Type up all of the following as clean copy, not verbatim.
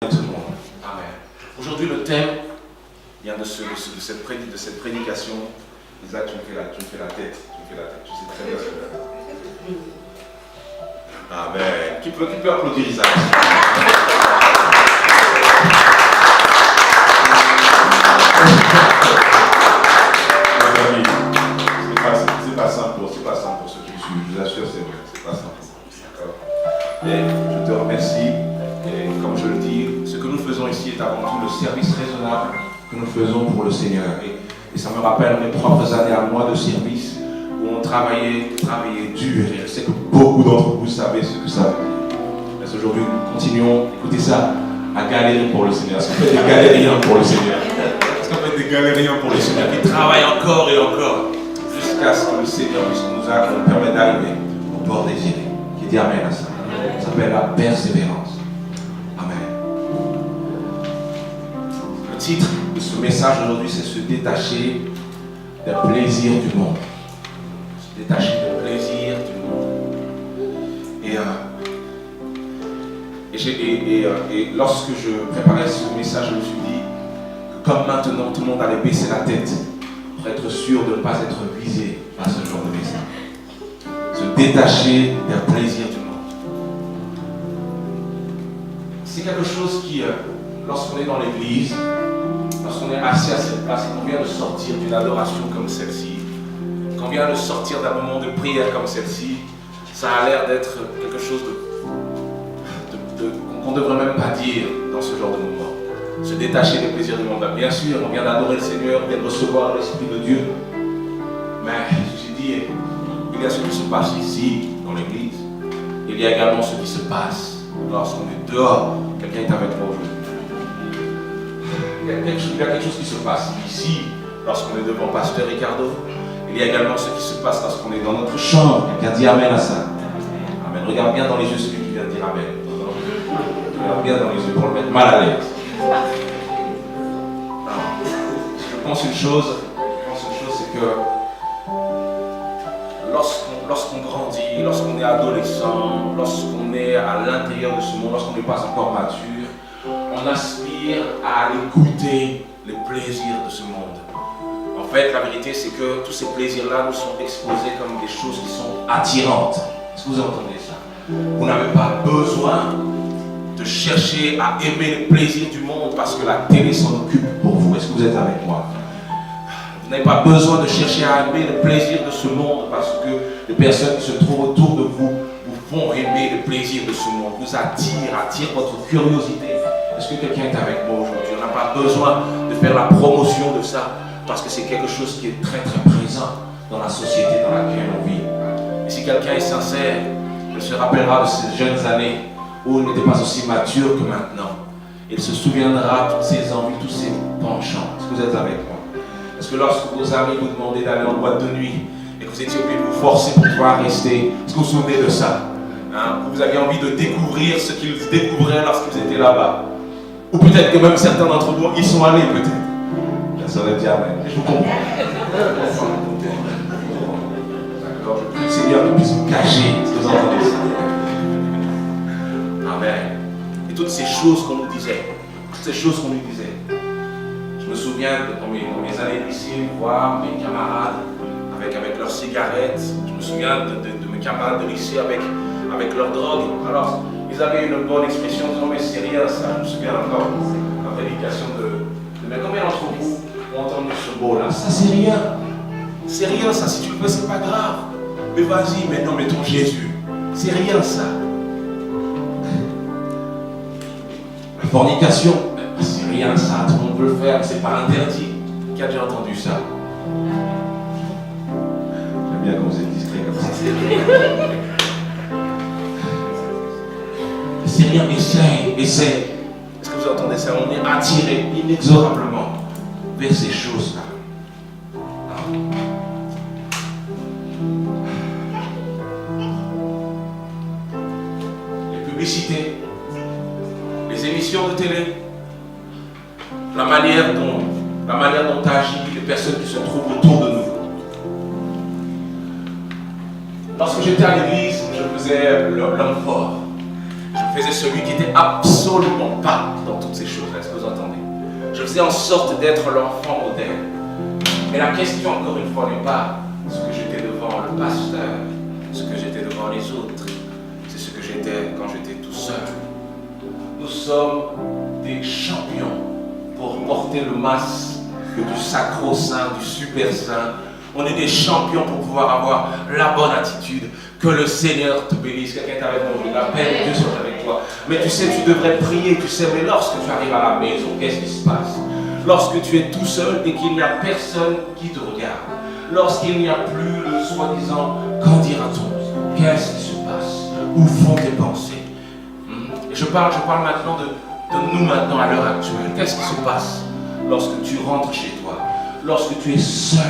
tout le monde. Amen. Aujourd'hui, le thème vient de cette prédication. Isaac, tu me fais la tête. Tu sais très bien ce que je fais. Amen. Qui peut applaudir Isaac? Mes amis, c'est pas simple pour ceux qui me suivent. Je vous assure, c'est vrai, c'est pas simple. D'accord. Et je te remercie. Et comme je le dis, ce que nous faisons ici est avant tout le service raisonnable que nous faisons pour le Seigneur. Et ça me rappelle mes propres années à moi de service où on travaillait dur. Et je sais que beaucoup d'entre vous savez ce que ça veut dire. Mais aujourd'hui, nous continuons, écoutez ça, à galérer pour le Seigneur. Est-ce qu'on fait des galériens pour le Seigneur? Est-ce qu'on fait des galériens pour le Seigneur qui travaillent encore et encore jusqu'à ce que le Seigneur nous permette d'arriver au port désiré? Qui dit Amen à ça? Ça s'appelle la persévérance. Le titre de ce message aujourd'hui, c'est se détacher des plaisirs du monde. Se détacher des plaisirs du monde. Et lorsque je préparais ce message, je me suis dit que comme maintenant tout le monde allait baisser la tête pour être sûr de ne pas être visé par ce genre de message. Se détacher des plaisirs du monde. C'est quelque chose qui, lorsqu'on est dans l'église, lorsqu'on est assis à cette place et qu'on vient de sortir d'une adoration comme celle-ci, qu'on vient de sortir d'un moment de prière comme celle-ci, ça a l'air d'être quelque chose qu'on ne devrait même pas dire dans ce genre de moment. Se détacher des plaisirs du monde. Bien sûr, on vient d'adorer le Seigneur, on vient de recevoir l'Esprit de Dieu. Mais, ceci dit, il y a ce qui se passe ici, dans l'église. Il y a également ce qui se passe lorsqu'on est dehors. Quelqu'un est avec moi aujourd'hui. Il y a quelque chose qui se passe ici, lorsqu'on est devant Pasteur Ricardo. Il y a également ce qui se passe lorsqu'on est dans notre chambre. Quelqu'un dit Amen à ça. Amen. Regarde bien dans les yeux celui qui vient de dire Amen. Regarde bien dans les yeux pour le mettre mal à l'aise. Je pense une chose, c'est que lorsqu'on grandit, lorsqu'on est adolescent, lorsqu'on est à l'intérieur de ce monde, lorsqu'on n'est pas encore mature, on aspire à aller goûter les plaisirs de ce monde. En fait, la vérité, c'est que tous ces plaisirs-là nous sont exposés comme des choses qui sont attirantes. Est-ce que vous entendez ça? Vous n'avez pas besoin de chercher à aimer les plaisirs du monde parce que la télé s'en occupe pour vous. Est-ce que vous êtes avec moi? Vous n'avez pas besoin de chercher à aimer les plaisirs de ce monde parce que les personnes qui se trouvent autour de vous vous font aimer les plaisirs de ce monde, vous attirent votre curiosité. Est-ce que quelqu'un est avec moi aujourd'hui? On n'a pas besoin de faire la promotion de ça parce que c'est quelque chose qui est très très présent dans la société dans laquelle on vit. Et si quelqu'un est sincère, il se rappellera de ces jeunes années où il n'était pas aussi mature que maintenant. Il se souviendra de toutes ses envies, tous ses penchants. Est-ce que vous êtes avec moi? Parce que lorsque vos amis vous demandaient d'aller en boîte de nuit et que vous étiez obligé de vous forcer pour pouvoir rester, est-ce que vous vous souvenez de ça? Vous aviez envie de découvrir ce qu'ils découvraient lorsqu'ils étaient là-bas. Ou peut-être que même certains d'entre vous y sont allés, peut-être. Ça va dire Amen. Je vous comprends. D'accord, je prie le Seigneur qu'il puisse vous cacher. Est-ce que vous entendez ça? Amen. Et toutes ces choses qu'on nous disait, je me souviens dans mes années de lycée, voir mes camarades avec leurs cigarettes. Je me souviens de mes camarades de lycée avec leurs drogues. Alors, ils avaient une bonne expression disant mais c'est rien ça. Je me souviens encore de la prédication de mais combien d'entre vous ont entendu ce mot là? Ça c'est rien. C'est rien ça, si tu le fais c'est pas grave. Mais vas-y, maintenant mets ton Jésus. C'est rien ça. La fornication, c'est rien ça, tout le monde peut le faire, c'est pas interdit. Qui a déjà entendu ça? J'aime bien quand vous êtes discret comme ça. C'est rien, essaye. Est-ce que vous entendez ça? On est attiré inexorablement vers ces choses-là. Les publicités, les émissions de télé, la manière dont agit les personnes qui se trouvent autour de nous. Lorsque j'étais à l'église, je faisais l'homme fort. Je Je faisais celui qui n'était absolument pas dans toutes ces choses-là. Est-ce que vous entendez? Je faisais en sorte d'être l'enfant modèle. Et la question, encore une fois, n'est pas ce que j'étais devant le pasteur, ce que j'étais devant les autres. C'est ce que j'étais quand j'étais tout seul. Nous sommes des champions pour porter le masque du sacro-saint, du super saint. On est des champions pour pouvoir avoir la bonne attitude. Que le Seigneur te bénisse. Quelqu'un est avec moi, la paix de Dieu soit avec toi. Mais tu sais, tu devrais prier, tu sais, mais lorsque tu arrives à la maison, qu'est-ce qui se passe? Lorsque tu es tout seul et qu'il n'y a personne qui te regarde, lorsqu'il n'y a plus le soi-disant qu'en dira-t-on, qu'est-ce qui se passe? Où vont tes pensées? Et je parle maintenant de nous maintenant à l'heure actuelle. Qu'est-ce qui se passe lorsque tu rentres chez toi, lorsque tu es seul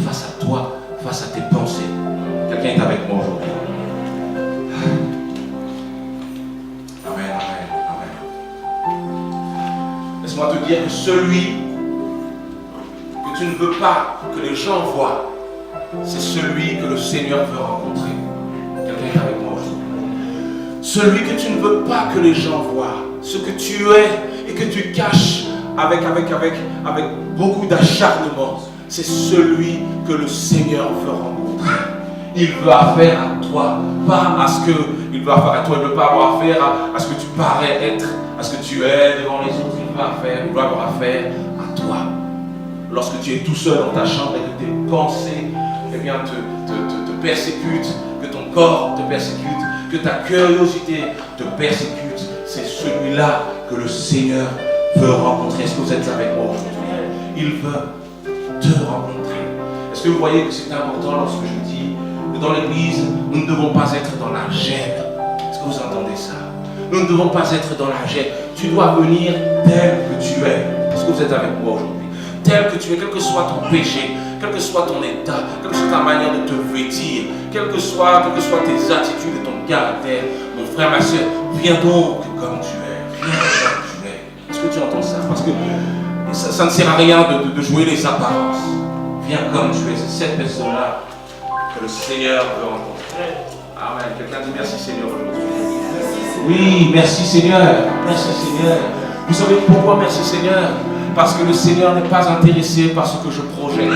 face à toi, face à tes pensées? Quelqu'un est avec moi aujourd'hui. Amen, amen, amen. Laisse-moi te dire que celui que tu ne veux pas que les gens voient, c'est celui que le Seigneur veut rencontrer. Quelqu'un est avec moi aujourd'hui. Celui que tu ne veux pas que les gens voient, ce que tu es et que tu caches avec beaucoup d'acharnement, c'est celui que le Seigneur veut rencontrer. Il veut affaire à toi, pas à ce qu'il veut affaire à toi, il ne veut pas avoir affaire à ce que tu parais être, à ce que tu es devant les autres, il veut avoir affaire à toi. Lorsque tu es tout seul dans ta chambre et que tes pensées te persécutent, que ton corps te persécute, que ta curiosité te persécute, c'est celui-là que le Seigneur veut rencontrer. Est-ce que vous êtes avec moi aujourd'hui? Il veut te rencontrer. Est-ce que vous voyez que c'est important lorsque je dis que dans l'église, nous ne devons pas être dans la gêne? Est-ce que vous entendez ça? Nous ne devons pas être dans la gêne. Tu dois venir tel que tu es. Est-ce que vous êtes avec moi aujourd'hui? Tel que tu es, quel que soit ton péché, quel que soit ton état, quelle que soit ta manière de te vêtir, quelles que soient tes attitudes et ton caractère, mon frère, ma soeur, viens donc comme tu es. Viens comme tu es. Est-ce que tu entends ça? Parce que ça ne sert à rien de jouer les apparences. Viens comme tu es. C'est cette personne-là que le Seigneur veut rencontrer. Amen. Quelqu'un dit merci Seigneur aujourd'hui. Oui, merci Seigneur. Merci Seigneur. Vous savez pourquoi merci Seigneur? Parce que le Seigneur n'est pas intéressé par ce que je projette.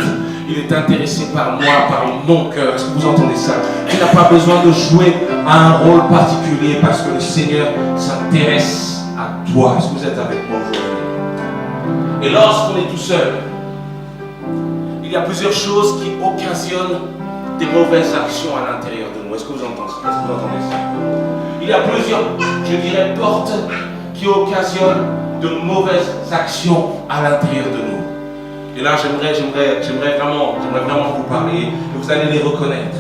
Il est intéressé par moi, par mon cœur. Est-ce que vous entendez ça? Tu n'as pas besoin de jouer à un rôle particulier parce que le Seigneur s'intéresse à toi. Est-ce que vous êtes avec moi aujourd'hui? Et lorsqu'on est tout seul, il y a plusieurs choses qui occasionnent des mauvaises actions à l'intérieur de nous. Est-ce que vous entendez ça? Est-ce que vous entendez ça? Il y a plusieurs, je dirais, portes qui occasionnent de mauvaises actions à l'intérieur de nous. Et là, j'aimerais vraiment vous parler et vous allez les reconnaître.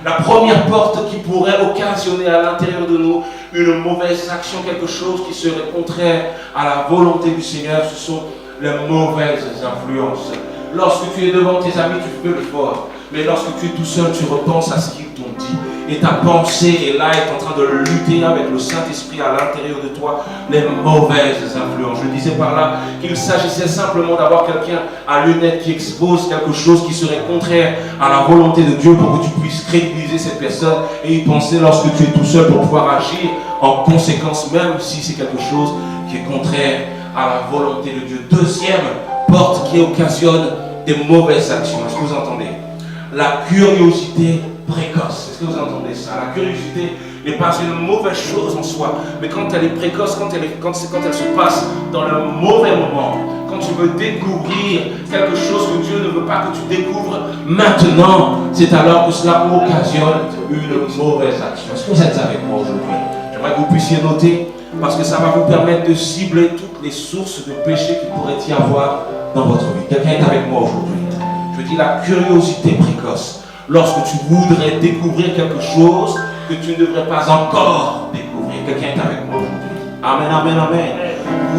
La première porte qui pourrait occasionner à l'intérieur de nous une mauvaise action, quelque chose qui serait contraire à la volonté du Seigneur, ce sont les mauvaises influences. Lorsque tu es devant tes amis, tu fais le fort. Mais lorsque tu es tout seul, tu repenses à ce qu'ils t'ont dit. Et ta pensée est là, est en train de lutter avec le Saint-Esprit à l'intérieur de toi, les mauvaises influences. Je disais par là qu'il s'agissait simplement d'avoir quelqu'un à lunettes qui expose quelque chose qui serait contraire à la volonté de Dieu pour que tu puisses crédibiliser cette personne et y penser lorsque tu es tout seul pour pouvoir agir en conséquence, même si c'est quelque chose qui est contraire à la volonté de Dieu. Deuxième porte qui occasionne des mauvaises actions. Est-ce que vous entendez? La curiosité précoce. Est-ce que vous entendez ça? La curiosité n'est pas une mauvaise chose en soi, mais quand elle est précoce, quand elle se passe dans le mauvais moment, quand tu veux découvrir quelque chose que Dieu ne veut pas que tu découvres maintenant, c'est alors que cela occasionne une mauvaise action. Est-ce que vous êtes avec moi aujourd'hui? J'aimerais que vous puissiez noter, parce que ça va vous permettre de cibler toutes les sources de péché qu'il pourrait y avoir dans votre vie. Quelqu'un est avec moi aujourd'hui? Je dis la curiosité précoce. Lorsque tu voudrais découvrir quelque chose que tu ne devrais pas encore découvrir. Quelqu'un est avec moi aujourd'hui? Amen, amen, amen.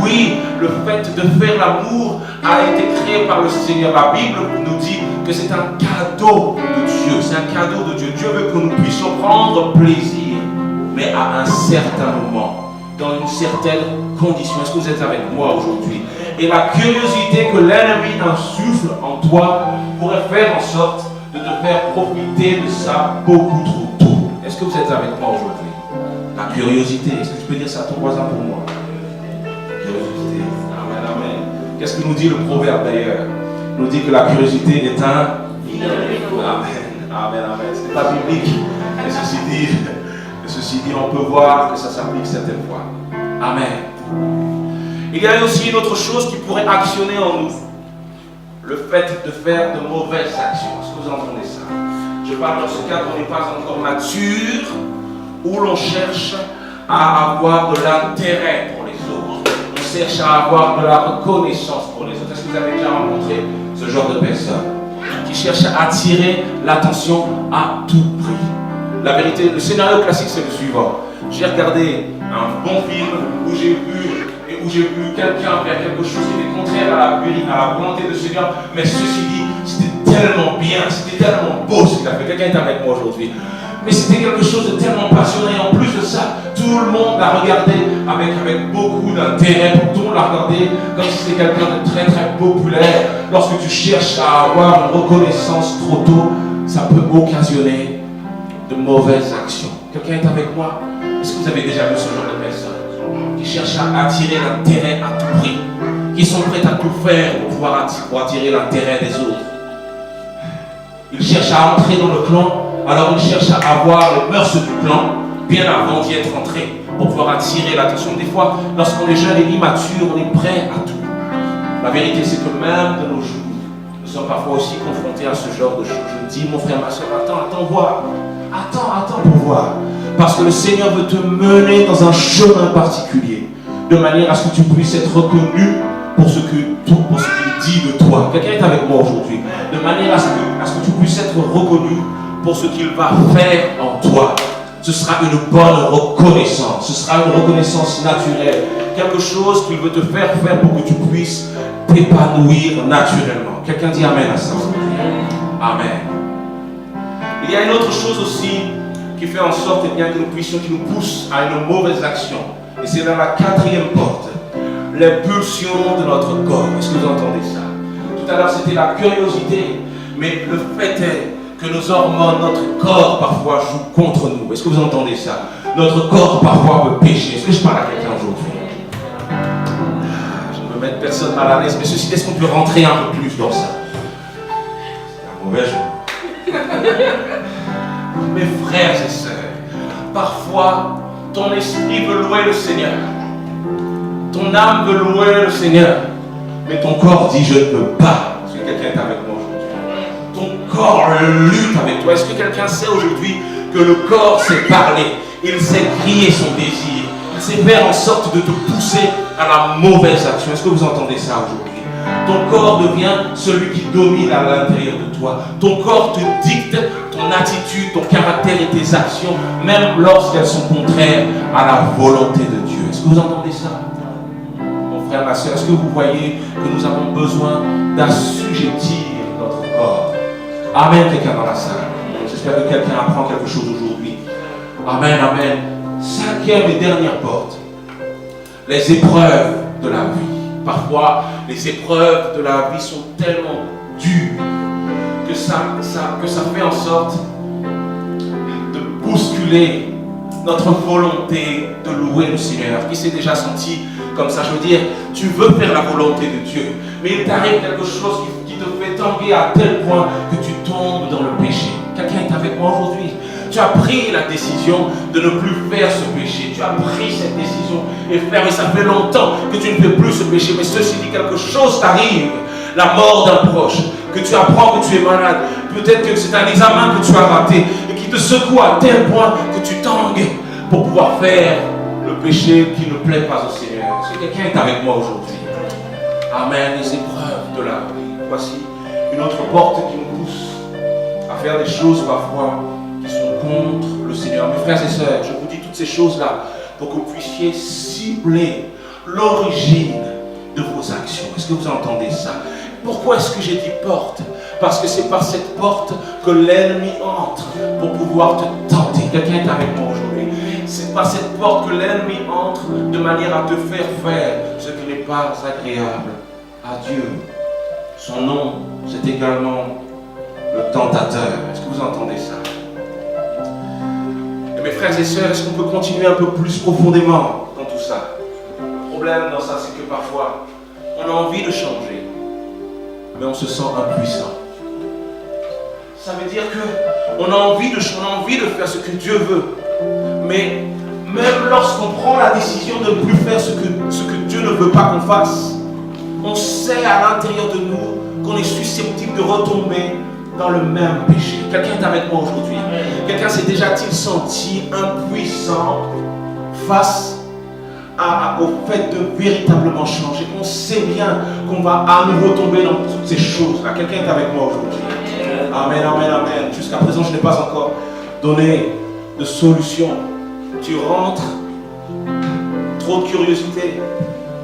Oui, le fait de faire l'amour a été créé par le Seigneur. La Bible nous dit que c'est un cadeau de Dieu. C'est un cadeau de Dieu. Dieu veut que nous puissions prendre plaisir, mais à un certain moment, dans une certaine condition. Est-ce que vous êtes avec moi aujourd'hui? Et la curiosité que l'ennemi insuffle en toi pourrait faire en sorte de te faire profiter de ça beaucoup trop tôt. Est-ce que vous êtes avec moi aujourd'hui? La curiosité. Est-ce que tu peux dire ça à ton voisin pour moi? Curiosité. Amen, amen. Qu'est-ce que nous dit le proverbe d'ailleurs? Il nous dit que la curiosité est un... Amen, amen, amen. Ce n'est pas biblique. Mais ceci dit, on peut voir que ça s'applique certaines fois. Amen. Il y a aussi une autre chose qui pourrait actionner en nous. Le fait de faire de mauvaises actions. Est-ce que vous entendez ça? Je parle dans ce cas où on n'est pas encore mature, où l'on cherche à avoir de l'intérêt pour les autres. On cherche à avoir de la reconnaissance pour les autres. Est-ce que vous avez déjà rencontré ce genre de personnes qui cherchent à attirer l'attention à tout prix? La vérité, le scénario classique, c'est le suivant. J'ai regardé un bon film où j'ai vu quelqu'un faire quelque chose qui était contraire à la volonté de Seigneur, mais ceci dit, c'était tellement bien, c'était tellement beau ce qu'il a fait. Quelqu'un est avec moi aujourd'hui. Mais c'était quelque chose de tellement passionnant. En plus de ça, tout le monde l'a regardé avec beaucoup d'intérêt. Tout le monde l'a regardé comme si c'était quelqu'un de très très populaire. Lorsque tu cherches à avoir une reconnaissance trop tôt, ça peut occasionner de mauvaises actions. Quelqu'un est avec moi? Est-ce que vous avez déjà vu ce genre de personnes qui cherchent à attirer l'intérêt à tout prix, qui sont prêts à tout faire pour attirer l'intérêt des autres? Ils cherchent à entrer dans le clan, alors ils cherchent à avoir les mœurs du clan bien avant d'y être entré, pour pouvoir attirer l'attention. Des fois, lorsqu'on est jeune et immature, on est prêt à tout. La vérité, c'est que même de nos jours, nous sommes parfois aussi confrontés à ce genre de choses. Je me dis, mon frère, ma soeur, attends, voir. Attends pour voir. Parce que le Seigneur veut te mener dans un chemin particulier, de manière à ce que tu puisses être reconnu pour ce qu'il dit de toi. Quelqu'un est avec moi aujourd'hui. De manière à ce que tu puisses être reconnu pour ce qu'il va faire en toi. Ce sera une bonne reconnaissance. Ce sera une reconnaissance naturelle. Quelque chose qu'il veut te faire pour que tu puisses t'épanouir naturellement. Quelqu'un dit Amen à ça. Amen. Il y a une autre chose aussi qui fait en sorte que nous pousse à une mauvaise action. Et c'est dans la 4e porte. Les pulsions de notre corps. Est-ce que vous entendez ça? Tout à l'heure, c'était la curiosité. Mais le fait est que nos hormones, notre corps parfois joue contre nous. Est-ce que vous entendez ça? Notre corps parfois peut pécher. Est-ce que je parle à quelqu'un aujourd'hui? Je ne veux mettre personne mal à l'aise, mais ceci, est-ce qu'on peut rentrer un peu plus dans ça? C'est un mauvais jeu. Mes frères et sœurs, parfois ton esprit veut louer le Seigneur. Ton âme veut louer le Seigneur. Mais ton corps dit je ne peux pas. Est-ce que quelqu'un est avec moi aujourd'hui? Ton corps lutte avec toi. Est-ce que quelqu'un sait aujourd'hui que le corps sait parler? Il sait crier son désir. Il sait faire en sorte de te pousser à la mauvaise action. Est-ce que vous entendez ça aujourd'hui? Ton corps devient celui qui domine à l'intérieur de toi. Ton corps te dicte ton attitude, ton caractère et tes actions, même lorsqu'elles sont contraires à la volonté de Dieu. Est-ce que vous entendez ça? Mon frère, ma soeur, est-ce que vous voyez que nous avons besoin d'assujettir notre corps? Amen, quelqu'un dans la salle. J'espère que quelqu'un apprend quelque chose aujourd'hui. Amen, amen. 5e et dernière porte. Les épreuves de la vie. Parfois, les épreuves de la vie sont tellement dures que ça fait en sorte de bousculer notre volonté de louer le Seigneur. Qui s'est déjà senti comme ça? Je veux dire, tu veux faire la volonté de Dieu, mais il t'arrive quelque chose qui te fait tanguer à tel point que tu tombes dans le péché. Quelqu'un est avec moi aujourd'hui? Tu as pris la décision de ne plus faire ce péché. Tu as pris cette décision et frère, et ça fait longtemps que tu ne fais plus ce péché. Mais ceci dit, quelque chose t'arrive, la mort d'un proche, que tu apprends que tu es malade. Peut-être que c'est un examen que tu as raté et qui te secoue à tel point que tu tangues pour pouvoir faire le péché qui ne plaît pas au Seigneur. Est-ce que quelqu'un est avec moi aujourd'hui? Amen. Les épreuves de la vie. Voici une autre porte qui nous pousse à faire des choses parfois qui sont contre le Seigneur. Mes frères et sœurs, je vous dis toutes ces choses-là pour que vous puissiez cibler l'origine de vos actions. Est-ce que vous entendez ça? Pourquoi est-ce que j'ai dit porte? Parce que c'est par cette porte que l'ennemi entre pour pouvoir te tenter. Quelqu'un est avec moi aujourd'hui. C'est par cette porte que l'ennemi entre de manière à te faire ce qui n'est pas agréable à Dieu. Son nom, c'est également le tentateur. Est-ce que vous entendez ça? mes frères et sœurs, est-ce qu'on peut continuer un peu plus profondément dans tout ça? Le problème dans ça, c'est que parfois, on a envie de changer, mais on se sent impuissant. Ça veut dire qu'on a envie de faire ce que Dieu veut, mais même lorsqu'on prend la décision de ne plus faire ce que Dieu ne veut pas qu'on fasse, on sait à l'intérieur de nous qu'on est susceptible de retomber dans le même péché. Quelqu'un est avec moi aujourd'hui. Quelqu'un s'est déjà-t-il senti impuissant face au fait de véritablement changer? On sait bien qu'on va à nouveau tomber dans toutes ces choses-là. Quelqu'un est avec moi aujourd'hui. Amen, amen, amen. Jusqu'à présent, je n'ai pas encore donné de solution. Tu rentres, trop de curiosité.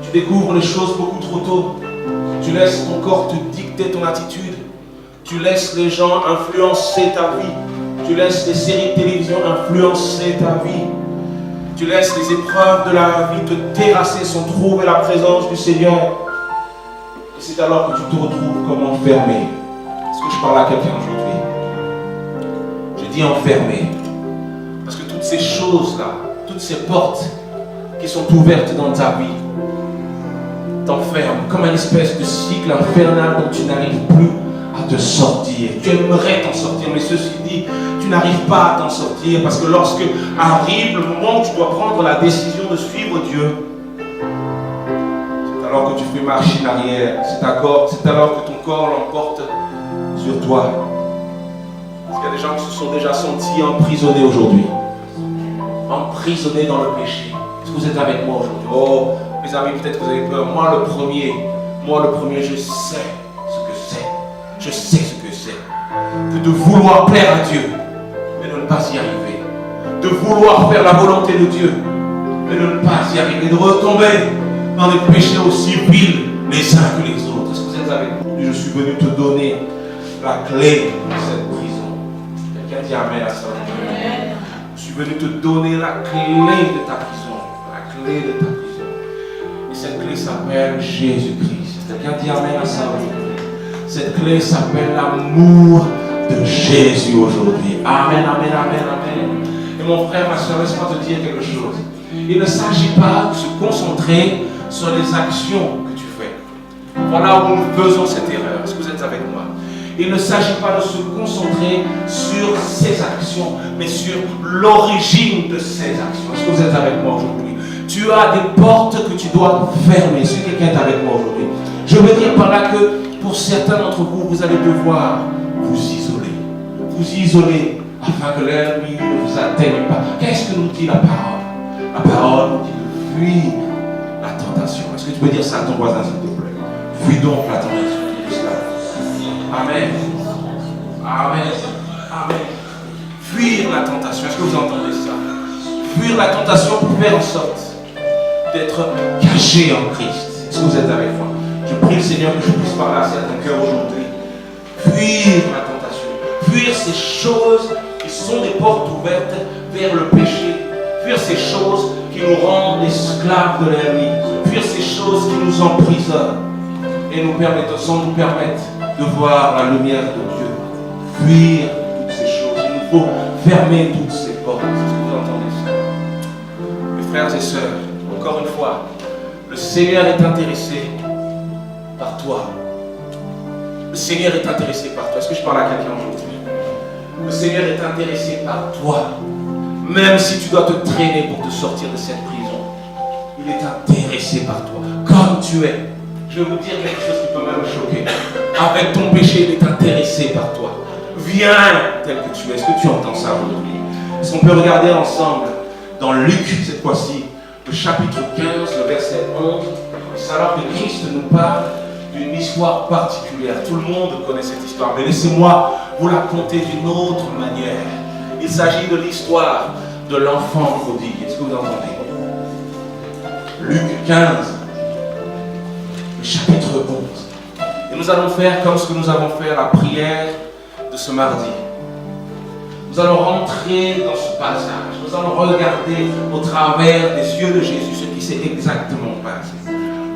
Tu découvres les choses beaucoup trop tôt. Tu laisses ton corps te dicter ton attitude. Tu laisses les gens influencer ta vie. Tu laisses les séries de télévision influencer ta vie. Tu laisses les épreuves de la vie te terrasser sans trouver la présence du Seigneur. Et c'est alors que tu te retrouves comme enfermé. Est-ce que je parle à quelqu'un aujourd'hui? Je dis enfermé. Parce que toutes ces choses-là, toutes ces portes qui sont ouvertes dans ta vie, t'enferment comme une espèce de cycle infernal dont tu n'arrives plus à te sortir. Tu aimerais t'en sortir, mais ceci dit, tu n'arrives pas à t'en sortir parce que lorsque arrive le moment où tu dois prendre la décision de suivre Dieu, c'est alors que tu fais machine arrière, c'est alors que ton corps l'emporte sur toi. Parce qu'il y a des gens qui se sont déjà sentis emprisonnés aujourd'hui, emprisonnés dans le péché. Est-ce que vous êtes avec moi aujourd'hui? Oh, mes amis, peut-être que vous avez peur. Moi le premier, je sais ce que c'est. Je sais ce que c'est que de vouloir plaire à Dieu, mais de ne pas y arriver. De vouloir faire la volonté de Dieu, mais de ne pas y arriver. De retomber dans des péchés aussi vils les uns que les autres. Est-ce que vous êtes avec moi? Je suis venu te donner la clé de cette prison. Quelqu'un dit amen à ça. Amen. Je suis venu te donner la clé de ta prison. La clé de ta prison. Et cette clé s'appelle Jésus-Christ. Quelqu'un dit amen à ça aujourd'hui. Cette clé s'appelle l'amour de Jésus aujourd'hui. Amen, amen, amen, amen. Et mon frère, ma soeur, laisse-moi te dire quelque chose. Il ne s'agit pas de se concentrer sur les actions que tu fais. Voilà où nous faisons cette erreur. Est-ce que vous êtes avec moi? Il ne s'agit pas de se concentrer sur ces actions, mais sur l'origine de ces actions. Est-ce que vous êtes avec moi aujourd'hui? Tu as des portes que tu dois fermer. Si quelqu'un est avec moi aujourd'hui, je veux dire par là que pour certains d'entre vous, vous allez devoir vous isoler. Vous isoler afin que l'ennemi ne vous atteigne pas. Qu'est-ce que nous dit la parole? La parole nous dit de fuir la tentation. Est-ce que tu peux dire ça à ton voisin, s'il te plaît? Fuis donc la tentation. Amen. Amen. Amen. Fuir la tentation. Est-ce que vous entendez ça? Fuir la tentation pour faire en sorte d'être caché en Christ. Est-ce que vous êtes avec moi? Je prie le Seigneur que je puisse parler à certains cœurs aujourd'hui. Fuir la tentation. Fuir ces choses qui sont des portes ouvertes vers le péché. Fuir ces choses qui nous rendent esclaves de l'ennemi. Fuir ces choses qui nous emprisonnent et nous permettent, sans nous permettre de voir la lumière de Dieu. Fuir toutes ces choses. Il nous faut fermer toutes ces portes. Est-ce que vous entendez ça? Mes frères et sœurs, encore une fois, le Seigneur est intéressé par toi. Le Seigneur est intéressé par toi. Est-ce que je parle à quelqu'un aujourd'hui? Le Seigneur est intéressé par toi. Même si tu dois te traîner pour te sortir de cette prison, il est intéressé par toi. Comme tu es. Je vais vous dire quelque chose qui peut même choquer. Avec ton péché, il est intéressé par toi. Viens tel que tu es. Est-ce que tu entends ça aujourd'hui? Est-ce qu'on peut regarder ensemble dans Luc, cette fois-ci, le chapitre 15, le verset 11. C'est alors que Christ nous parle d'une histoire particulière. Tout le monde connaît cette histoire, mais laissez-moi vous la conter d'une autre manière. Il s'agit de l'histoire de l'enfant prodigue. Est-ce que vous entendez? Luc 15, le chapitre 11. Et nous allons faire comme ce que nous avons fait à la prière de ce mardi. Nous allons rentrer dans ce passage. Nous allons regarder au travers des yeux de Jésus ce qui s'est exactement passé.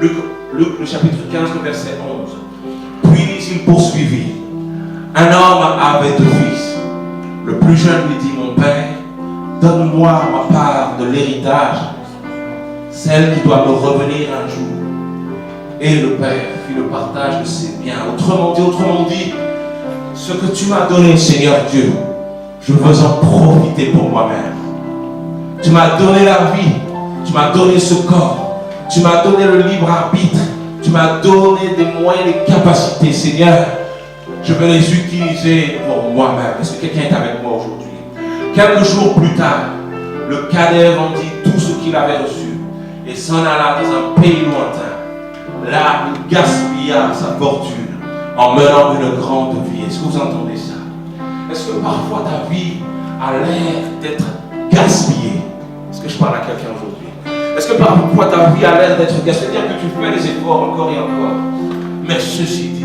Luc, le chapitre 15, le verset 11. Puis il poursuivit. Un homme avait deux fils. Le plus jeune lui dit, mon père, Donne-moi ma part de l'héritage, celle qui doit me revenir un jour. Et le Père fit le partage de ses biens. Autrement dit, ce que tu m'as donné, Seigneur Dieu, je veux en profiter pour moi-même. Tu m'as donné la vie, tu m'as donné ce corps, tu m'as donné le libre arbitre, tu m'as donné des moyens, des capacités, Seigneur. Je veux les utiliser pour moi-même. Est-ce que quelqu'un est avec moi aujourd'hui? Quelques jours plus tard, le cadet vendit tout ce qu'il avait reçu et s'en alla dans un pays lointain. Là, il gaspilla sa fortune en menant une grande vie. Est-ce que vous entendez ça? Est-ce que parfois ta vie a l'air d'être gaspillée? Est-ce que je parle à quelqu'un aujourd'hui? Est-ce que parfois ta vie a l'air d'être gaspillée? C'est-à-dire que tu fais des efforts encore et encore. Mais ceci dit,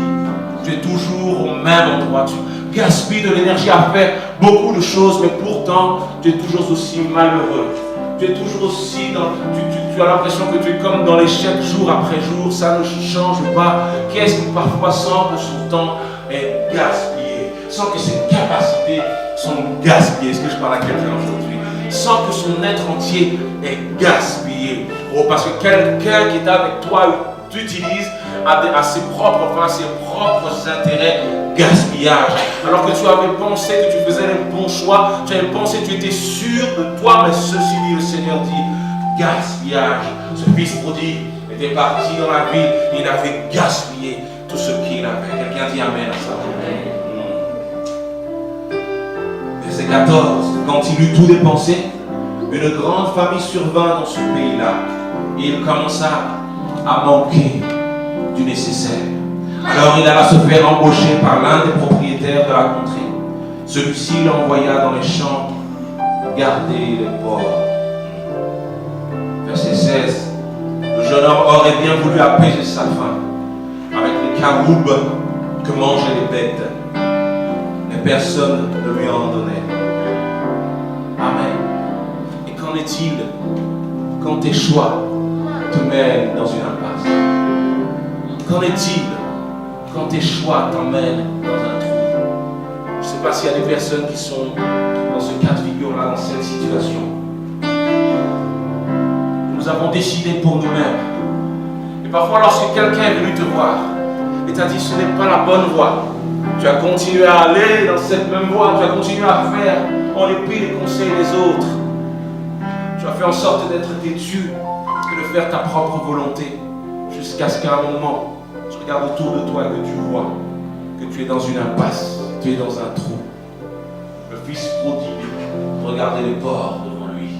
tu es toujours au même endroit. Tu gaspilles de l'énergie à faire beaucoup de choses, mais pourtant, tu es toujours aussi malheureux. Tu es toujours aussi dans... Tu as l'impression que tu es comme dans l'échec jour après jour. Ça ne change pas. Qu'est-ce qui parfois sent que son temps est gaspillé? Sans que ses capacités sont gaspillées. Est-ce que je parle à quelqu'un aujourd'hui? Sans que son être entier est gaspillé. Oh, parce que quelqu'un qui est avec toi t'utilise à ses propres fins, ses propres intérêts, gaspillage. Alors que tu avais pensé que tu faisais les bons choix, tu avais pensé que tu étais sûr de toi, mais ceci dit, le Seigneur dit, gaspillage. Ce fils prodigue était parti dans la ville, il avait gaspillé tout ce qu'il avait. Quelqu'un dit Amen à ça. Verset 14, quand il eut tout dépensé, une grande famille survint dans ce pays-là, et il commença à manquer du nécessaire. Alors il alla se faire embaucher par l'un des propriétaires de la contrée. Celui-ci l'envoya dans les champs garder les porcs. Verset 16. Le jeune homme aurait bien voulu apaiser sa faim avec les caroubes que mangeaient les bêtes, mais personne ne lui en donnait. Amen. Et qu'en est-il quand tes choix te mènent dans une impasse? Qu'en est-il quand tes choix t'emmènent dans un trou? Je ne sais pas s'il y a des personnes qui sont dans ce cas de figure-là, dans cette situation. Nous avons décidé pour nous-mêmes. Et parfois, lorsque quelqu'un est venu te voir et t'a dit ce n'est pas la bonne voie, tu as continué à aller dans cette même voie, tu as continué à faire en dépit des conseils des autres. Tu as fait en sorte d'être têtu et de faire ta propre volonté jusqu'à ce qu'à un moment, tu regardes autour de toi et que tu vois que tu es dans une impasse, tu es dans un trou. Le fils prodigue regardait les porcs devant lui.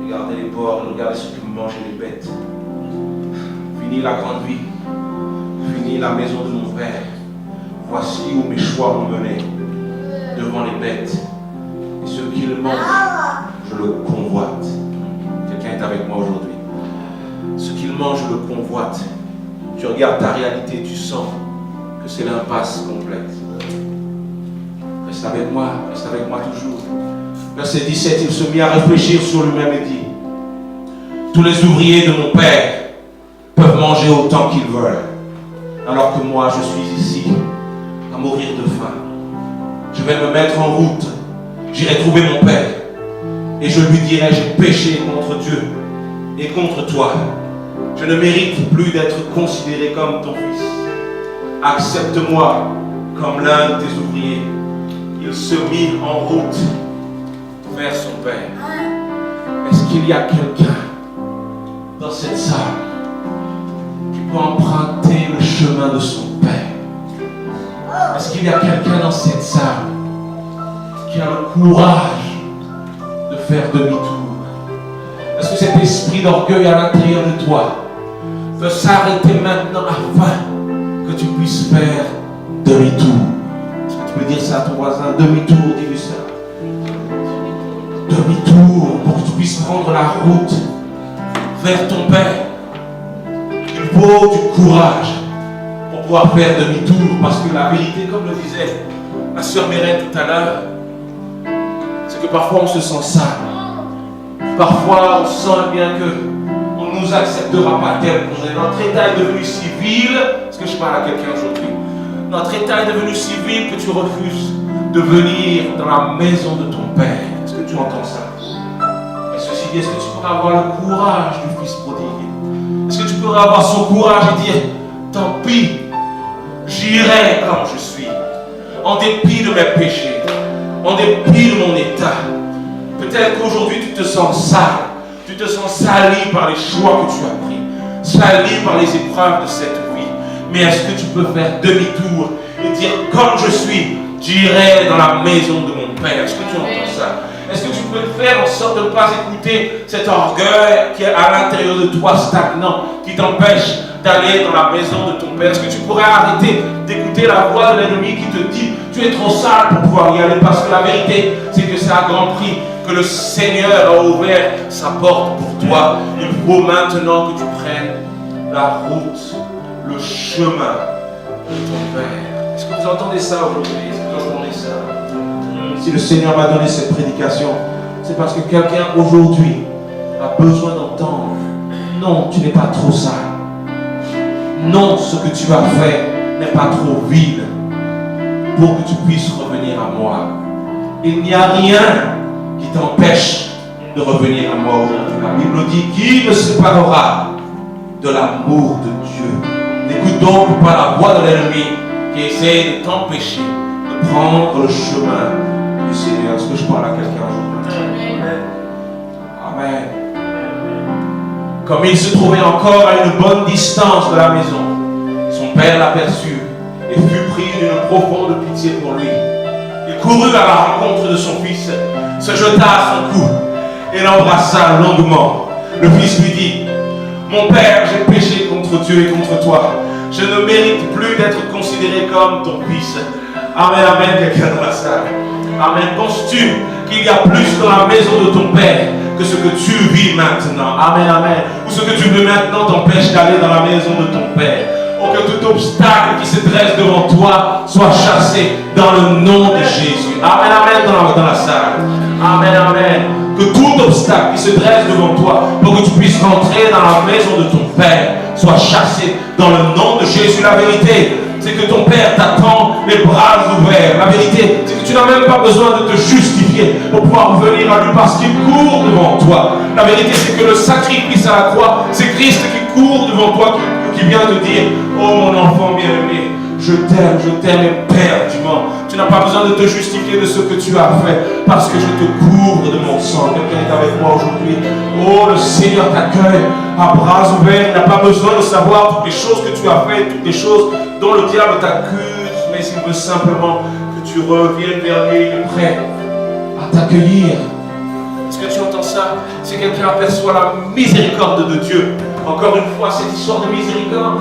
Regardez les porcs, regardez ce que mangeaient les bêtes. Fini la grande vie, fini la maison de mon père. Voici où mes choix m'ont mené, devant les bêtes. Et ce qu'il mange, je le convoite. Quelqu'un est avec moi aujourd'hui. Ce qu'il mange, je le convoite. Tu regardes ta réalité, tu sens que c'est l'impasse complète. Reste avec moi toujours. Verset 17, il se mit à réfléchir sur lui-même et dit, tous les ouvriers de mon père peuvent manger autant qu'ils veulent, alors que moi je suis ici à mourir de faim. Je vais me mettre en route, j'irai trouver mon père et je lui dirai, j'ai péché contre Dieu et contre toi. Je ne mérite plus d'être considéré comme ton fils. Accepte-moi comme l'un de tes ouvriers. Il se mit en route vers son père. Est-ce qu'il y a quelqu'un dans cette salle qui peut emprunter le chemin de son père? Est-ce qu'il y a quelqu'un dans cette salle qui a le courage de faire demi-tour? Est-ce que cet esprit d'orgueil à l'intérieur de toi peut s'arrêter maintenant afin que tu puisses faire demi-tour? Est-ce que tu peux dire ça à ton voisin? Demi-tour, dis-lui ça. Demi-tour pour que tu puisses prendre la route vers ton Père. Il faut du courage pour pouvoir faire demi-tour, parce que la vérité, comme le disait ma sœur Mérène tout à l'heure, c'est que parfois on se sent sale. Parfois on sent bien qu'on ne nous acceptera pas tel qu'on est. Notre état est devenu si vil. Est-ce que je parle à quelqu'un aujourd'hui? Notre état est devenu si vil que tu refuses de venir dans la maison de ton Père. Est-ce que tu entends ça? Et ceci dit, est-ce que tu pourrais avoir le courage du fils prodigue? Est-ce que tu pourrais avoir son courage et dire, tant pis, j'irai comme je suis, en dépit de mes péchés, en dépit de mon état. Peut-être qu'aujourd'hui tu te sens sale, tu te sens sali par les choix que tu as pris, sali par les épreuves de cette vie. Mais est-ce que tu peux faire demi-tour et dire, comme je suis, j'irai dans la maison de mon Père? Est-ce que tu entends ça? Est-ce que tu peux faire en sorte de ne pas écouter cet orgueil qui est à l'intérieur de toi stagnant, qui t'empêche d'aller dans la maison de ton Père? Est-ce que tu pourrais arrêter d'écouter la voix de l'ennemi qui te dit tu es trop sale pour pouvoir y aller? Parce que la vérité, c'est que c'est à grand prix que le Seigneur a ouvert sa porte pour toi. Il faut maintenant que tu prennes la route, le chemin de ton Père. Est-ce que vous entendez ça aujourd'hui? Est-ce que vous entendez ça? Si le Seigneur m'a donné cette prédication, c'est parce que quelqu'un aujourd'hui a besoin d'entendre. Non, tu n'es pas trop sale. Non, ce que tu as fait n'est pas trop vil pour que tu puisses revenir à moi. Il n'y a rien qui t'empêche de revenir à moi aujourd'hui. La Bible dit, qui me séparera de l'amour de Dieu? N'écoute donc pas la voix de l'ennemi qui essaie de t'empêcher de prendre le chemin du Seigneur. Est-ce que je parle à quelqu'un aujourd'hui? Amen. Comme il se trouvait encore à une bonne distance de la maison, son père l'aperçut et fut pris d'une profonde pitié pour lui. Il courut à la rencontre de son fils, se jeta à son cou et l'embrassa longuement. Le fils lui dit, mon père, j'ai péché contre Dieu et contre toi. Je ne mérite plus d'être considéré comme ton fils. Amen, amen, quelqu'un dans la salle. Amen. Penses-tu qu'il y a plus dans la maison de ton père que ce que tu vis maintenant? Amen, amen. Ou ce que tu veux maintenant t'empêche d'aller dans la maison de ton père. Oh, que tout obstacle qui se dresse devant toi soit chassé dans le nom de Jésus. Amen, amen, dans la salle. Amen, amen. Que tout obstacle qui se dresse devant toi pour que tu puisses rentrer dans la maison de ton Père soit chassé dans le nom de Jésus. La vérité, c'est que ton Père t'attend les bras ouverts. La vérité, c'est que tu n'as même pas besoin de te justifier pour pouvoir venir à lui parce qu'il court devant toi. La vérité, c'est que le sacrifice à la croix, c'est Christ qui court devant toi, qui vient te dire, oh mon enfant bien-aimé, je t'aime éperdument. Tu n'as pas besoin de te justifier de ce que tu as fait parce que je te couvre de mon sang. Quelqu'un est avec moi aujourd'hui. Oh, le Seigneur t'accueille à bras ouverts. Il n'a pas besoin de savoir toutes les choses que tu as faites, toutes les choses dont le diable t'accuse, mais il veut simplement que tu reviennes vers lui. Il est prêt à t'accueillir. Est-ce que tu entends ça? Si quelqu'un aperçoit la miséricorde de Dieu, encore une fois, cette histoire de miséricorde,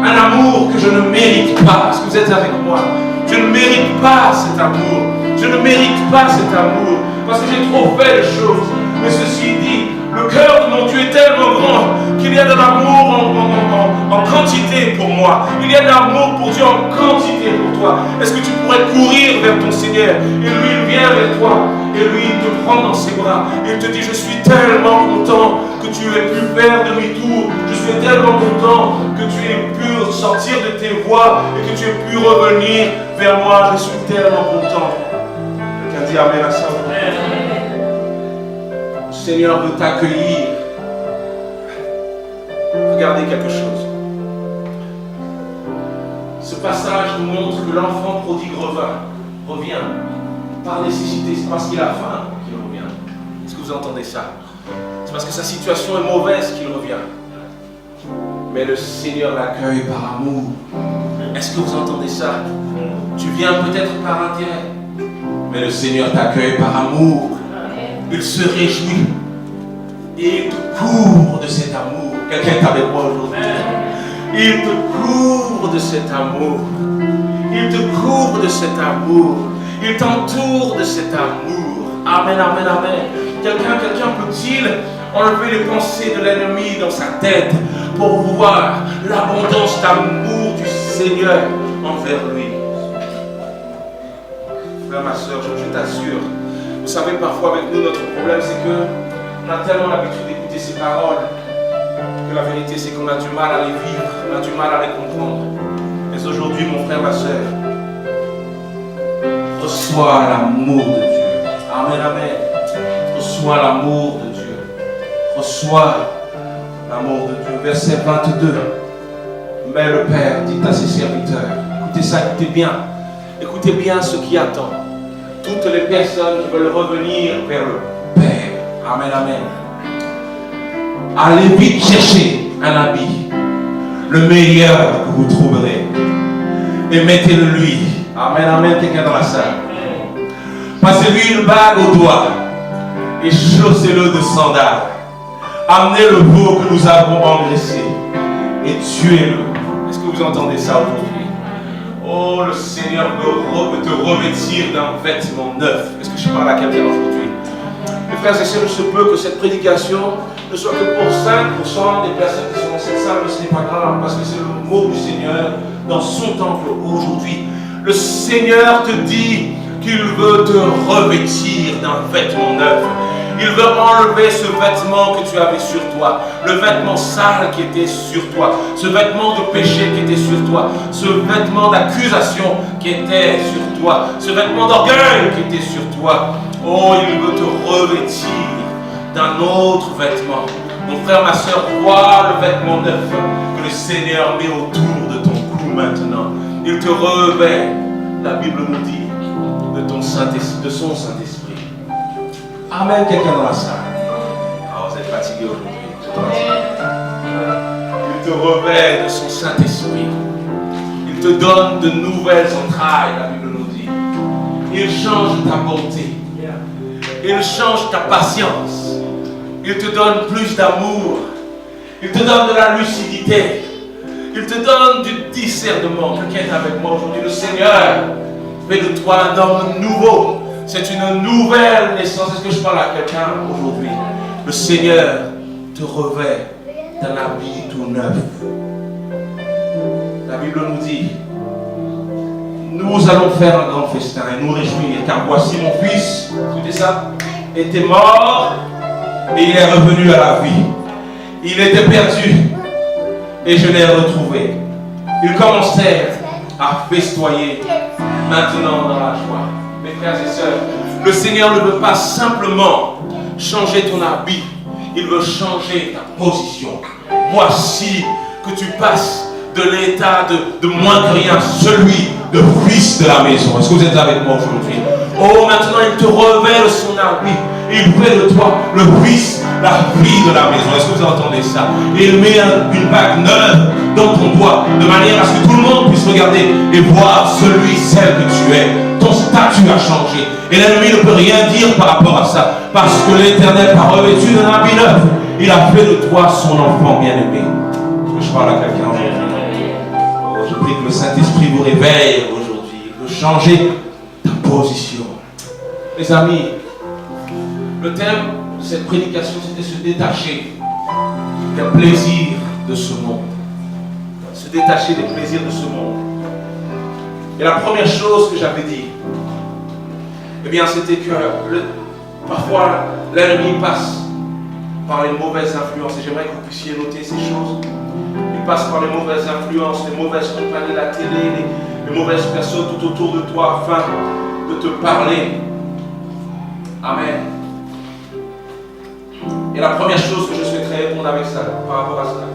un amour que je ne mérite pas. Est-ce que vous êtes avec moi? Je ne mérite pas cet amour. Je ne mérite pas cet amour parce que j'ai trop fait de choses. Mais ceci dit, le cœur de mon Dieu est tellement grand qu'il y a de l'amour en quantité pour moi. Il y a de l'amour pour Dieu en quantité pour toi. Est-ce que tu pourrais courir vers ton Seigneur et lui, il vient vers toi et lui, il te prend dans ses bras et il te dit, je suis tellement content que tu aies pu faire demi-tour. Je suis tellement content que tu aies pu sortir de tes voies et que tu aies pu revenir vers moi. Je suis tellement content. Quelqu'un dit amen à ça. Le Seigneur veut t'accueillir. Regardez quelque chose. Ce passage nous montre que l'enfant prodigue revient par nécessité. C'est parce qu'il a faim qu'il revient. Est-ce que vous entendez ça? C'est parce que sa situation est mauvaise qu'il revient. Mais le Seigneur l'accueille par amour. Est-ce que vous entendez ça? Tu viens peut-être par intérêt, mais le Seigneur t'accueille par amour. Il se réjouit et il te couvre de cet amour. Quelqu'un est avec moi aujourd'hui. Il te couvre de cet amour. Il te couvre de cet amour. Il t'entoure de cet amour. Amen, amen, amen. Quelqu'un peut-il enlever les pensées de l'ennemi dans sa tête pour voir l'abondance d'amour du Seigneur envers lui? Frère, ma soeur, je t'assure, vous savez, parfois avec nous, notre problème, c'est qu'on a tellement l'habitude d'écouter ces paroles que la vérité, c'est qu'on a du mal à les vivre, on a du mal à les comprendre. Mais aujourd'hui, mon frère, ma soeur, reçois l'amour de Dieu. Amen, amen. Reçois l'amour de Dieu. Reçois l'amour de Dieu. Verset 22. Mais le Père dit à ses serviteurs, écoutez ça, écoutez bien ce qui attend. Toutes les personnes qui veulent revenir vers le Père. Amen, amen. Allez vite chercher un habit, le meilleur que vous trouverez, et mettez-le lui. Amen, amen, quelqu'un dans la salle. Passez-lui une bague au doigt et chaussez-le de sandales. Amenez le veau que nous avons engraissé et tuez-le. Est-ce que vous entendez ça aujourd'hui? Oh, le Seigneur veut te revêtir d'un vêtement neuf. Est-ce que je parle à quelqu'un aujourd'hui? Mes frères et sœurs, il se peut que cette prédication ne soit que pour 5% des personnes qui sont dans cette salle, mais ce n'est pas grave, parce que c'est le mot du Seigneur dans son temple aujourd'hui. Le Seigneur te dit qu'il veut te revêtir d'un vêtement neuf. Il veut enlever ce vêtement que tu avais sur toi, le vêtement sale qui était sur toi, ce vêtement de péché qui était sur toi, ce vêtement d'accusation qui était sur toi, ce vêtement d'orgueil qui était sur toi. Oh, il veut te revêtir d'un autre vêtement. Mon frère, ma soeur, vois le vêtement neuf que le Seigneur met autour de ton cou maintenant. Il te revêt, la Bible nous dit, de son Saint-Esprit. Amen, quelqu'un dans la salle. Ah, vous êtes fatigué aujourd'hui. Il te revêt de son Saint-Esprit. Il te donne de nouvelles entrailles, la Bible nous dit. Il change ta bonté. Il change ta patience. Il te donne plus d'amour. Il te donne de la lucidité. Il te donne du discernement. Quelqu'un est avec moi aujourd'hui. Le Seigneur fait de toi un homme nouveau. C'est une nouvelle naissance. Est-ce que je parle à quelqu'un aujourd'hui? Le Seigneur te revêt d'un habit tout neuf. La Bible nous dit, nous allons faire un grand festin et nous réjouir, car voici mon fils, écoutez ça, était mort et il est revenu à la vie. Il était perdu et je l'ai retrouvé. Ils commencèrent à festoyer maintenant dans la joie. Mes frères et sœurs, le Seigneur ne veut pas simplement changer ton habit, il veut changer ta position. Voici que tu passes de l'état de moins que rien, celui de fils de la maison. Est-ce que vous êtes avec moi aujourd'hui? Oh, maintenant il te revêt de son habit. Il fait de toi le fils, la fille de la maison. Est-ce que vous entendez ça? Il met une bague neuve dans ton doigt, de manière à ce que tout le monde puisse regarder et voir celui, celle que tu es. Ton statut a changé. Et l'ennemi ne peut rien dire par rapport à ça. Parce que l'Éternel t'a revêtu d'un habit neuf. Il a fait de toi son enfant bien-aimé. Est-ce que je parle à quelqu'un aujourd'hui? Oh, je prie que le Saint-Esprit vous réveille aujourd'hui. Il veut changer ta position. Les amis, le thème de cette prédication, c'était se détacher des plaisirs de ce monde. Se détacher des plaisirs de ce monde. Et la première chose que j'avais dit, eh bien, c'était que parfois l'ennemi passe par les mauvaises influences. Et j'aimerais que vous puissiez noter ces choses. Il passe par les mauvaises influences, les mauvaises compagnies, la télé, les mauvaises personnes tout autour de toi afin de te parler. Amen. Et la première chose que je souhaiterais répondre avec ça, par rapport à cela.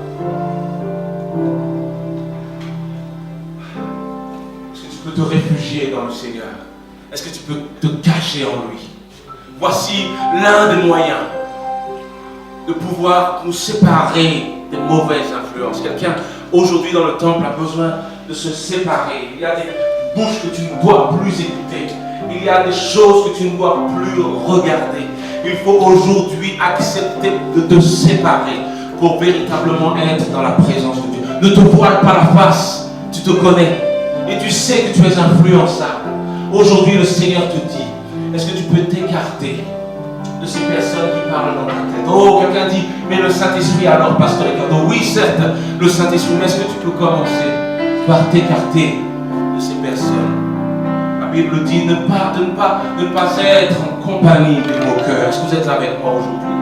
Est-ce que tu peux te réfugier dans le Seigneur? Est-ce que tu peux te cacher en lui? Voici l'un des moyens de pouvoir nous séparer des mauvaises influences. Quelqu'un aujourd'hui dans le temple a besoin de se séparer. Il y a des bouches que tu ne dois plus écouter. Il y a des choses que tu ne dois plus regarder. Il faut aujourd'hui accepter de te séparer pour véritablement être dans la présence de Dieu. Ne te voile pas la face, tu te connais et tu sais que tu es influençable. Aujourd'hui, le Seigneur te dit, est-ce que tu peux t'écarter de ces personnes qui parlent dans ta tête? Oh, quelqu'un dit, mais le Saint-Esprit alors, pasteur Ricardo, oui certes, le Saint-Esprit, mais est-ce que tu peux commencer par t'écarter de ces personnes? La Bible dit de ne pas être en compagnie des moqueurs. Est-ce que vous êtes avec moi aujourd'hui?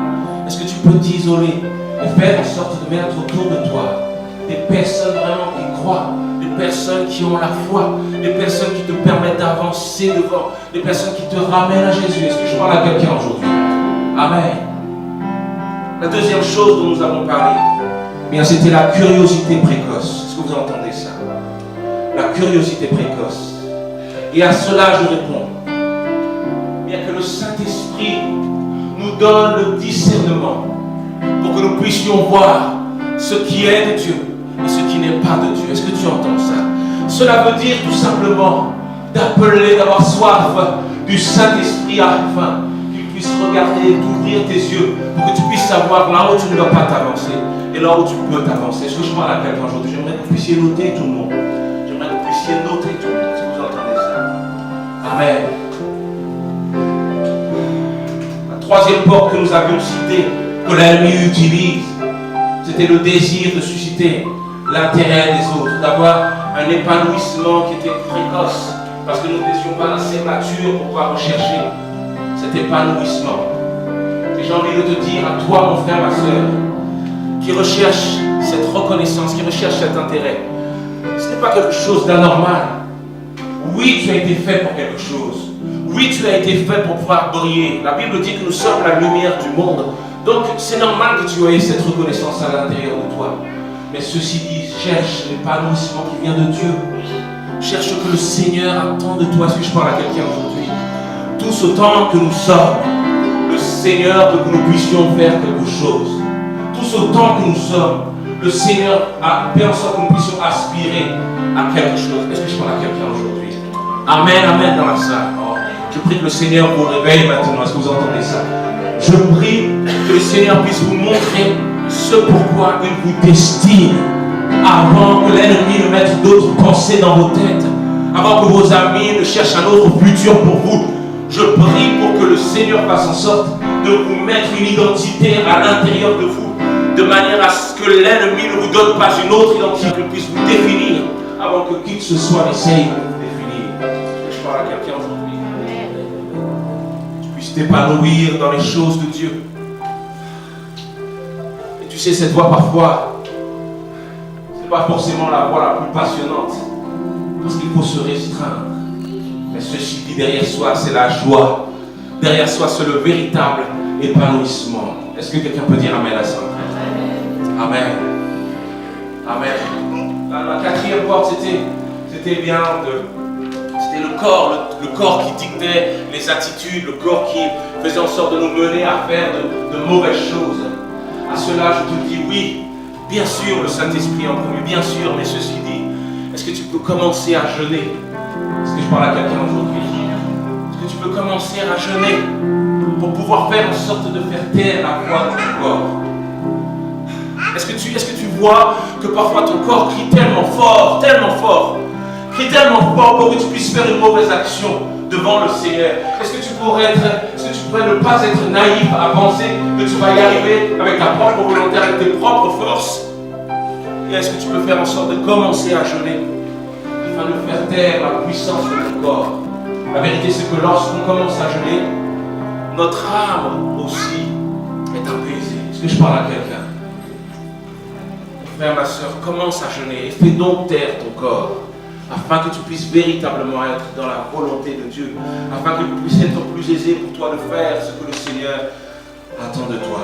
Est-ce que tu peux t'isoler et faire en sorte de mettre autour de toi des personnes vraiment qui croient, des personnes qui ont la foi, des personnes qui te permettent d'avancer devant, des personnes qui te ramènent à Jésus? Est-ce que je parle à quelqu'un aujourd'hui? Amen. La deuxième chose dont nous avons parlé, eh bien, c'était la curiosité précoce. Est-ce que vous entendez ça? La curiosité précoce. Et à cela, je réponds, bien que le Saint-Esprit nous donne le discernement pour que nous puissions voir ce qui est de Dieu et ce qui n'est pas de Dieu. Est-ce que tu entends ça? Cela veut dire tout simplement d'appeler, d'avoir soif du Saint-Esprit afin qu'il puisse regarder, d'ouvrir tes yeux pour que tu puisses savoir là où tu ne dois pas t'avancer et là où tu peux t'avancer. Est-ce que je parle à quelqu'un aujourd'hui? J'aimerais que vous puissiez noter tout le monde. J'aimerais que vous puissiez noter tout le monde. Est-ce que vous entendez ça? Amen. La troisième porte que nous avions citée, que l'ennemi utilise, c'était le désir de susciter l'intérêt des autres, d'avoir un épanouissement qui était précoce, parce que nous n'étions pas assez matures pour pouvoir rechercher cet épanouissement. Et j'ai envie de te dire à toi, mon frère, ma soeur, qui recherche cette reconnaissance, qui recherche cet intérêt, ce n'est pas quelque chose d'anormal. Oui, tu as été fait pour quelque chose. Oui, tu as été fait pour pouvoir briller. La Bible dit que nous sommes la lumière du monde. Donc, c'est normal que tu aies cette reconnaissance à l'intérieur de toi. Mais ceci dit, cherche l'épanouissement qui vient de Dieu. Cherche ce que le Seigneur attend de toi. Est-ce que je parle à quelqu'un aujourd'hui? Tous autant que nous sommes, le Seigneur veut que nous puissions faire quelque chose. Tous autant que nous sommes, le Seigneur a fait en sorte que nous puissions aspirer à quelque chose. Est-ce que je parle à quelqu'un aujourd'hui? Amen, amen dans la salle. Oh, je prie que le Seigneur vous réveille maintenant. Est-ce que vous entendez ça? Je prie que le Seigneur puisse vous montrer ce pourquoi il vous destine, avant que l'ennemi ne mette d'autres pensées dans vos têtes, avant que vos amis ne cherchent un autre futur pour vous. Je prie pour que le Seigneur fasse en sorte de vous mettre une identité à l'intérieur de vous, de manière à ce que l'ennemi ne vous donne pas une autre identité, qu'il puisse vous définir avant que qui que ce soit n'essaye de vous définir. Je parle à quelqu'un aujourd'hui. Tu puisses t'épanouir dans les choses de Dieu. Tu sais, cette voix parfois, ce n'est pas forcément la voix la plus passionnante, parce qu'il faut se restreindre. Mais ceci dit, derrière soi, c'est la joie. Derrière soi, c'est le véritable épanouissement. Est-ce que quelqu'un peut dire Amen à ça? Amen. Amen. La quatrième porte, c'était bien c'était le corps qui dictait les attitudes, le corps qui faisait en sorte de nous mener à faire de mauvaises choses. À cela, je te dis oui, bien sûr, le Saint-Esprit en premier, bien sûr, mais ceci dit, est-ce que tu peux commencer à jeûner? Est-ce que je parle à quelqu'un aujourd'hui? Est-ce que tu peux commencer à jeûner pour pouvoir faire en sorte de faire taire la voix de ton corps? Est-ce que tu vois que parfois ton corps crie tellement fort pour que tu puisses faire une mauvaise action devant le Seigneur? Est-ce que tu pourrais ne pas être naïf à penser que tu vas y arriver avec ta propre volonté, avec tes propres forces? Et est-ce que tu peux faire en sorte de commencer à jeûner afin de faire taire la puissance de ton corps? La vérité, c'est que lorsqu'on commence à jeûner, notre âme aussi est apaisée. Est-ce que je parle à quelqu'un? Frère, ma soeur, commence à jeûner et fais donc taire ton corps, afin que tu puisses véritablement être dans la volonté de Dieu, afin que tu puisses être plus aisé pour toi de faire ce que le Seigneur attend de toi.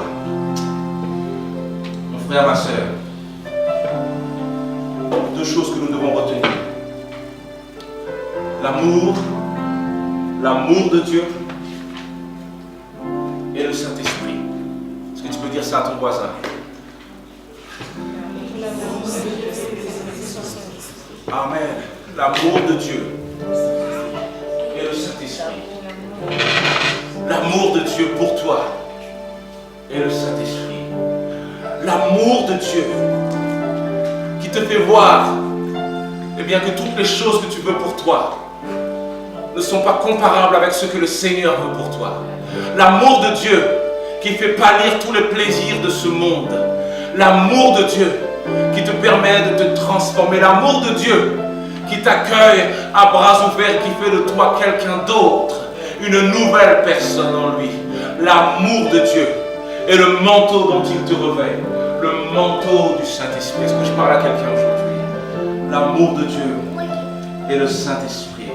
Mon frère, ma soeur, deux choses que nous devons retenir. L'amour de Dieu et le Saint-Esprit. Est-ce que tu peux dire ça à ton voisin? Amen. L'amour de Dieu et le Saint-Esprit. L'amour de Dieu pour toi et le Saint-Esprit. L'amour de Dieu qui te fait voir, eh bien, que toutes les choses que tu veux pour toi ne sont pas comparables avec ce que le Seigneur veut pour toi. L'amour de Dieu qui fait pâlir tous les plaisirs de ce monde. L'amour de Dieu qui te permet de te transformer. L'amour de Dieu qui t'accueille à bras ouverts, qui fait de toi quelqu'un d'autre, une nouvelle personne en lui. L'amour de Dieu et le manteau dont il te revêt, le manteau du Saint-Esprit. Est-ce que je parle à quelqu'un aujourd'hui? L'amour de Dieu et le Saint-Esprit.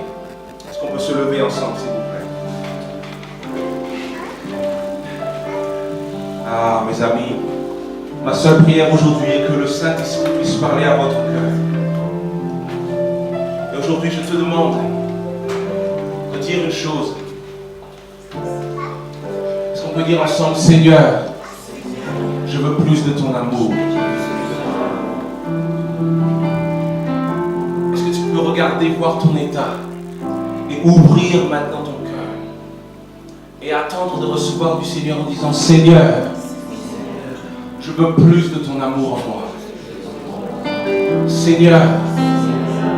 Est-ce qu'on peut se lever ensemble, s'il vous plaît? Ah, mes amis, ma seule prière aujourd'hui est que le Saint-Esprit puisse parler à votre cœur. Et aujourd'hui, je te demande de dire une chose. Est-ce qu'on peut dire ensemble, Seigneur, je veux plus de ton amour. Est-ce que tu peux regarder, voir ton état et ouvrir maintenant ton cœur et attendre de recevoir du Seigneur en disant, Seigneur, je veux plus de ton amour en moi. Seigneur,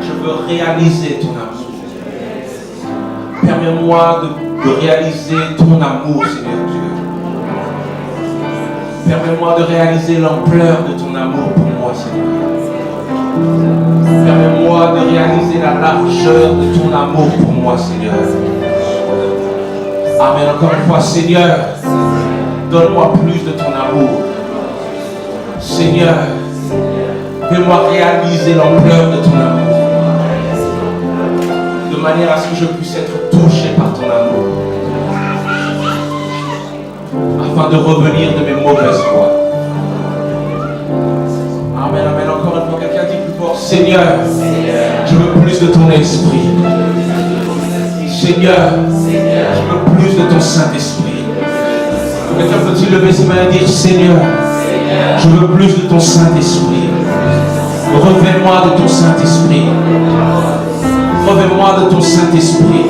je veux réaliser ton amour. Permets-moi de réaliser ton amour, Seigneur Dieu. Permets-moi de réaliser l'ampleur de ton amour pour moi, Seigneur. Permets-moi de réaliser la largeur de ton amour pour moi, Seigneur. Amen. Encore une fois, Seigneur, donne-moi plus de ton amour. Seigneur, fais-moi réaliser l'ampleur de ton amour. De manière à ce que je puisse être touché par ton amour. Afin de revenir de mes mauvaises voies. Amen, amen. Encore une fois, quelqu'un dit plus fort, Seigneur, je veux plus de ton esprit. Seigneur, je veux plus de ton Saint-Esprit. Quelqu'un peut-il lever ses mains et dire, Seigneur, je veux plus de ton Saint-Esprit. Revêt-moi de ton Saint-Esprit. Revêt-moi de ton Saint-Esprit.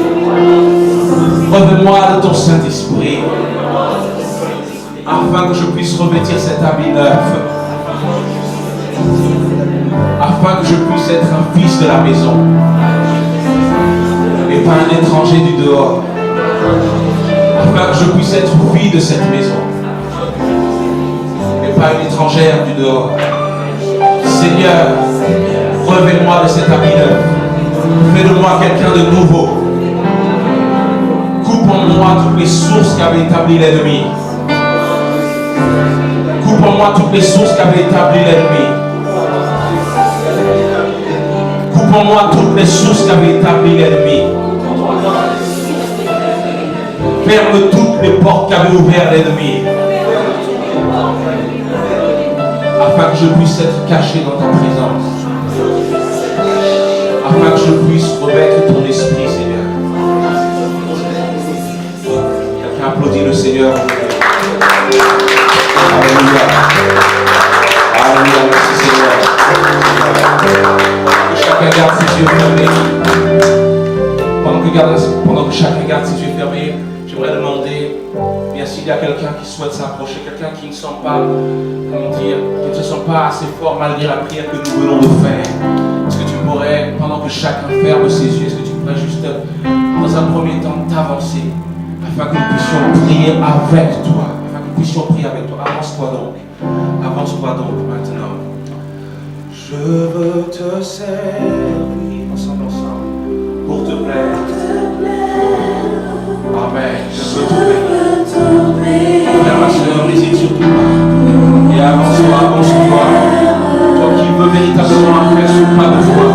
Revêt-moi de ton Saint-Esprit. Afin que je puisse revêtir cet habit neuf. Afin que je puisse être un fils de la maison. Et pas un étranger du dehors. Afin que je puisse être fille de cette maison. Et pas une étrangère du dehors. Seigneur, revêt-moi de cet habit neuf. Fais de moi quelqu'un de nouveau. Coupe en moi toutes les sources qu'avait établi l'ennemi. Coupe en moi toutes les sources qu'avait établi l'ennemi. Coupe en moi toutes les sources qu'avait établi l'ennemi. Ferme toutes les portes qu'avait ouvert l'ennemi. Afin que je puisse être caché dans ta présence. Afin que je puisse revêtre ton esprit, Seigneur. Quelqu'un applaudit le Seigneur. Alléluia. Alléluia, merci Seigneur. Que chacun garde ses yeux fermés. Pendant que chacun garde ses yeux fermés, j'aimerais demander, bien s'il y a quelqu'un qui souhaite s'approcher, quelqu'un qui ne sent pas, comment dire, qui ne se sent pas assez fort malgré la prière que nous venons de faire. Est-ce que tu pourrais, pendant que chacun ferme ses yeux, est-ce que tu pourrais juste, dans un premier temps, t'avancer, afin que nous puissions prier avec toi, afin que nous puissions prier avec toi. Avance-toi donc maintenant. Je veux te servir, ensemble, pour te plaire. Amen. Je veux t'obéir. Frère, ma soeur, n'hésite surtout pas. Et avance-toi. Toi qui veux véritablement faire ce pas de foi.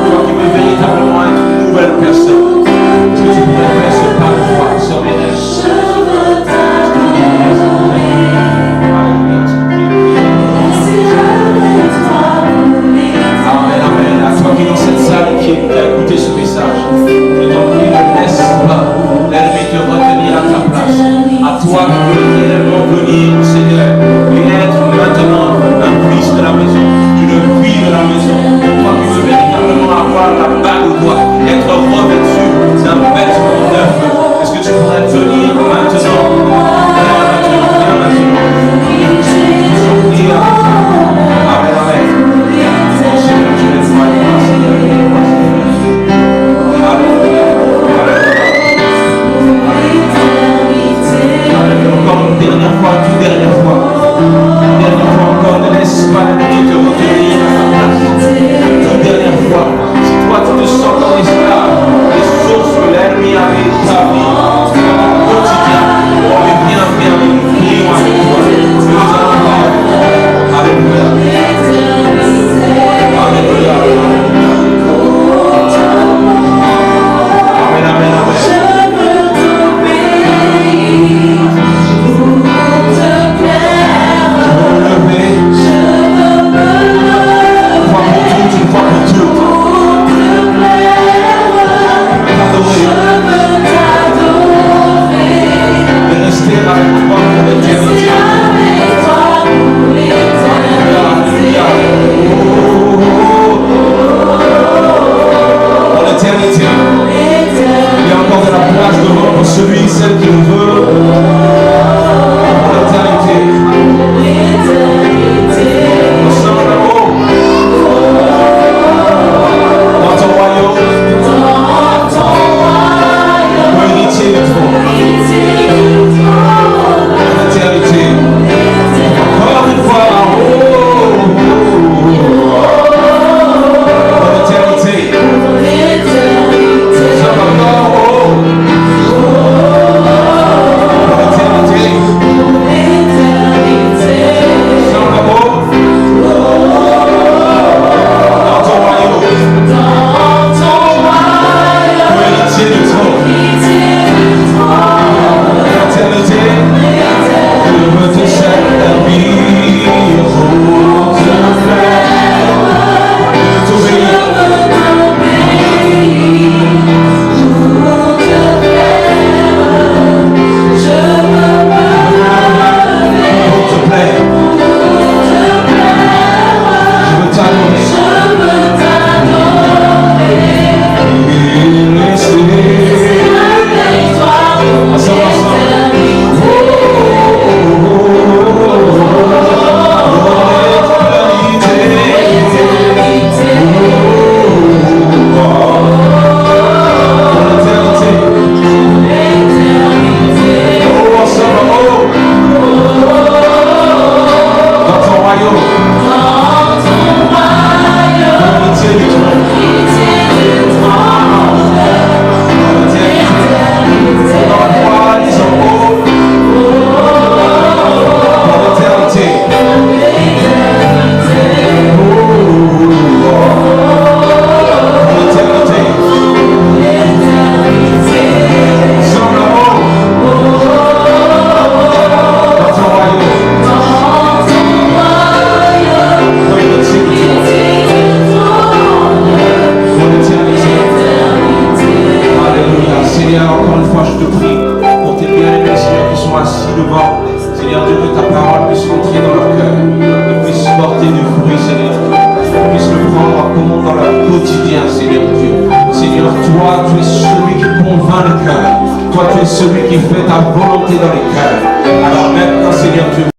Toi qui veux véritablement être une nouvelle personne. Est-ce que tu pourrais faire ce pas de foi, sœur Mérès? Amen, amen. À toi qui es dans cette salle et qui a écouté ce message, je t'en prie, ne laisse pas l'ennemi te retenir à ta place. À toi qui veux réellement venir, Seigneur, et être maintenant un fils de la maison, une fille de la maison. Toi qui veux véritablement avoir la bague au doigt, être revêtu celui qui fait ta volonté dans les cœurs. Alors maintenant, Seigneur Dieu,